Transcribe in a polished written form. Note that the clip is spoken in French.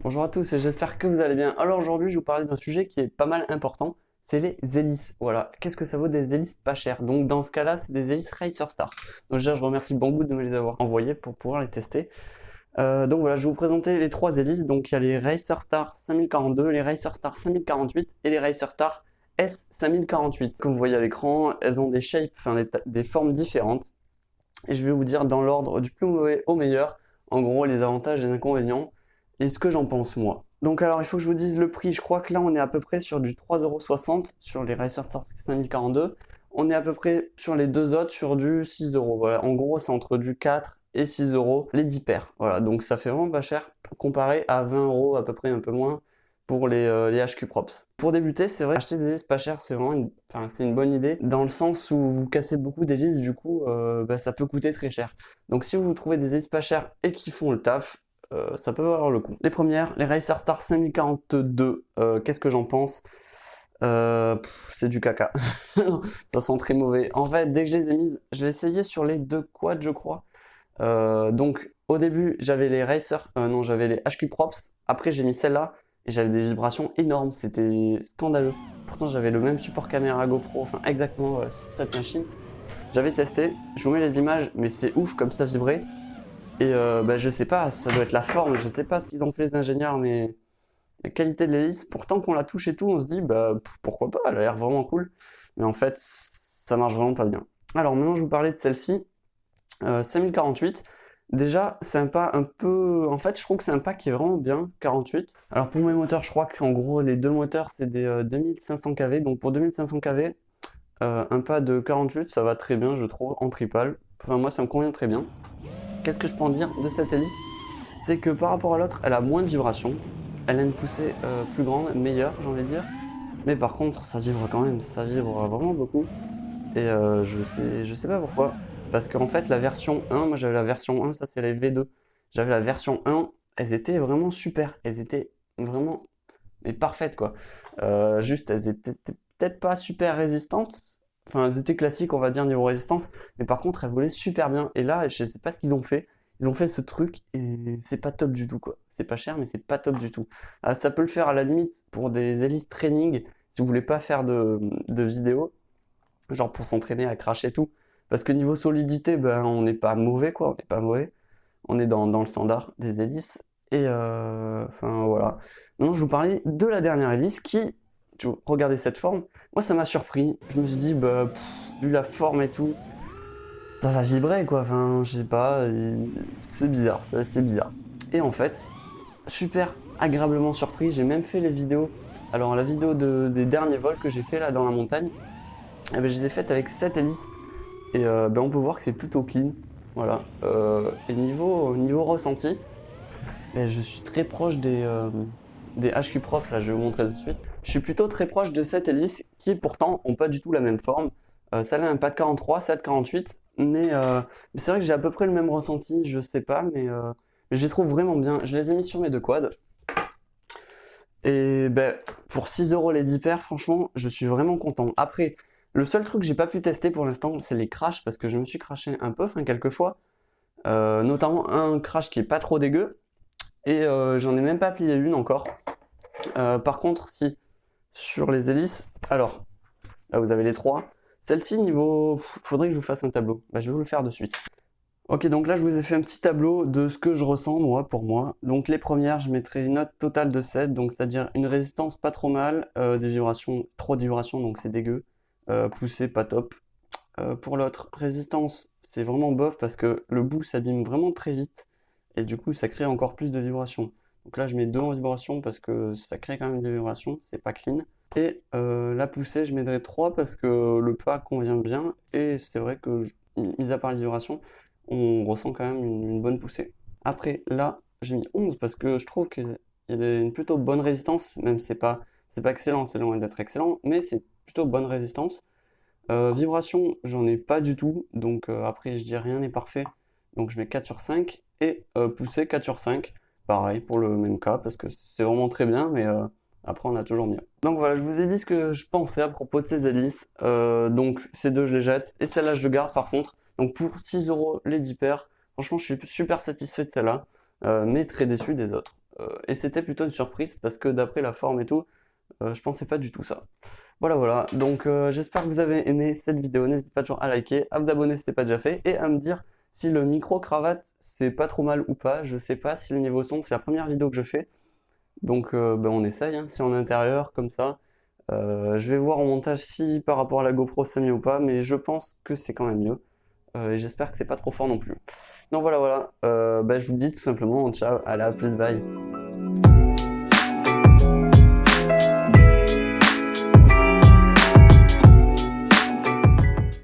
Bonjour à tous et j'espère que vous allez bien. Alors aujourd'hui, je vais vous parler d'un sujet qui est pas mal important, c'est les hélices. Voilà, qu'est-ce que ça vaut des hélices pas chères? Donc dans ce cas-là, c'est des hélices Racer Star. Donc déjà, je remercie Banggood de me les avoir envoyées pour pouvoir les tester. Donc voilà, je vais vous présenter les trois hélices. Donc il y a les Racer Star 5042, les Racer Star 5048 et les Racer Star S 5048. Comme vous voyez à l'écran, elles ont des shapes, des formes différentes. Et je vais vous dire dans l'ordre du plus mauvais au meilleur, en gros les avantages et les inconvénients, et ce que j'en pense moi. Donc alors il faut que je vous dise le prix, je crois que là on est à peu près sur du 3,60€ sur les Racer Star 5042, on est à peu près sur les deux autres sur du 6€, voilà, en gros c'est entre du 4 et 6€ les 10 paires, voilà, donc ça fait vraiment pas cher comparé à 20€ à peu près un peu moins pour les HQ Props. Pour débuter, c'est vrai, acheter des hélices pas chères, c'est vraiment c'est une bonne idée, dans le sens où vous cassez beaucoup d'hélices, du coup, ça peut coûter très cher. Donc si vous trouvez des hélices pas chères et qui font le taf, ça peut valoir le coup. Les premières, les Racer Star 5042, qu'est-ce que j'en pense? C'est du caca. Ça sent très mauvais. En fait, dès que je les ai mises, je l'ai essayé sur les deux quads, je crois. Donc au début, j'avais les non, j'avais les HQ Props. Après, j'ai mis celle-là et j'avais des vibrations énormes. C'était scandaleux. Pourtant, j'avais le même support caméra GoPro, enfin exactement voilà, sur cette machine. J'avais testé. Je vous mets les images, mais c'est ouf comme ça vibrait. Et je sais pas, ça doit être la forme. Je sais pas ce qu'ils ont fait les ingénieurs, mais la qualité de l'hélice, pourtant qu'on la touche et tout, on se dit pourquoi pas, elle a l'air vraiment cool. Mais en fait, ça marche vraiment pas bien. Alors maintenant, je vous parlais de celle-ci, 5048. Déjà, c'est un pas un peu... En fait, je trouve que c'est un pas qui est vraiment bien, 48. Alors pour mes moteurs, je crois qu'en gros, les deux moteurs, c'est des 2500 kV. Donc pour 2500 kV, un pas de 48, ça va très bien, je trouve, en tripale. Enfin, moi, ça me convient très bien. Qu'est-ce que je peux en dire de cette hélice? C'est que par rapport à l'autre, elle a moins de vibrations. Elle a une poussée plus grande, meilleure, j'ai envie de dire. Mais par contre, ça vibre quand même, ça vibre vraiment beaucoup. Et je sais pas pourquoi. Parce qu'en fait, la version 1, moi j'avais la version 1, ça c'est les V2. J'avais la version 1, elles étaient vraiment super. Elles étaient vraiment mais parfaites quoi. Juste, elles étaient peut-être pas super résistantes. Enfin, elles étaient classiques, on va dire, niveau résistance. Mais par contre, elles volaient super bien. Et là, je sais pas ce qu'ils ont fait. Ils ont fait ce truc et c'est pas top du tout quoi. C'est pas cher, mais c'est pas top du tout. Ah, ça peut le faire à la limite pour des hélices training, si vous voulez pas faire de vidéo genre pour s'entraîner à cracher et tout. Parce que niveau solidité, on n'est pas mauvais, quoi, on n'est pas mauvais. On est dans le standard des hélices. Et enfin voilà. Maintenant, je vous parlais de la dernière hélice qui, regardez cette forme, moi ça m'a surpris. Je me suis dit, vu la forme et tout, ça va vibrer quoi. Enfin, je sais pas, c'est bizarre, c'est assez bizarre. Et en fait, super agréablement surpris, j'ai même fait les vidéos. Alors, la vidéo des derniers vols que j'ai fait là dans la montagne, je les ai faites avec cette hélice. Et on peut voir que c'est plutôt clean. Voilà. Et niveau ressenti, je suis très proche des HQ Props, là je vais vous montrer tout de suite. Je suis plutôt très proche de cette hélice qui pourtant ont pas du tout la même forme. Celle-là a un pas de 43, celle de 48, mais c'est vrai que j'ai à peu près le même ressenti, je sais pas, mais je les trouve vraiment bien. Je les ai mis sur mes deux quads. Et pour 6€ les 10 paires, franchement, je suis vraiment content. Après, le seul truc que j'ai pas pu tester pour l'instant, c'est les crashs, parce que je me suis crashé un peu, enfin quelques fois. Notamment un crash qui est pas trop dégueu. Et j'en ai même pas plié une encore. Par contre, si, sur les hélices, alors, là vous avez les trois. Celle-ci, niveau... Faudrait que je vous fasse un tableau. Je vais vous le faire de suite. Ok, donc là je vous ai fait un petit tableau de ce que je ressens moi pour moi. Donc les premières, je mettrai une note totale de 7, donc c'est-à-dire une résistance pas trop mal, des vibrations, trop de vibrations donc c'est dégueu, poussée pas top. Pour l'autre, résistance, c'est vraiment bof parce que le bout s'abîme vraiment très vite et du coup ça crée encore plus de vibrations. Donc là je mets 2 en vibration parce que ça crée quand même des vibrations, c'est pas clean. Et la poussée, je mettrai 3 parce que le pas convient bien et c'est vrai que, mis à part les vibrations, on ressent quand même une bonne poussée. Après, là, j'ai mis 11 parce que je trouve qu'il y a une plutôt bonne résistance, même si c'est pas excellent, c'est loin d'être excellent, mais c'est plutôt bonne résistance. Vibration, j'en ai pas du tout, donc après, je dis rien n'est parfait, donc je mets 4 sur 5, et poussée 4 sur 5, pareil pour le même cas, parce que c'est vraiment très bien, mais après, on a toujours mieux. Donc voilà, je vous ai dit ce que je pensais à propos de ces hélices. Donc ces deux, je les jette. Et celle-là, je le garde par contre. Donc pour 6€ les 10 paires. Franchement, je suis super satisfait de celle-là. Mais très déçu des autres. Et c'était plutôt une surprise parce que d'après la forme et tout, je pensais pas du tout ça. Voilà, voilà. Donc j'espère que vous avez aimé cette vidéo. N'hésitez pas toujours à liker, à vous abonner si ce n'est pas déjà fait et à me dire si le micro-cravate c'est pas trop mal ou pas. Je sais pas si le niveau son, c'est la première vidéo que je fais. Donc ben, on essaye, hein, si on est intérieur comme ça. Je vais voir en montage si par rapport à la GoPro c'est mieux ou pas, mais je pense que c'est quand même mieux. Et j'espère que c'est pas trop fort non plus. Donc voilà, voilà. Ben, je vous dis tout simplement ciao, à la plus, bye.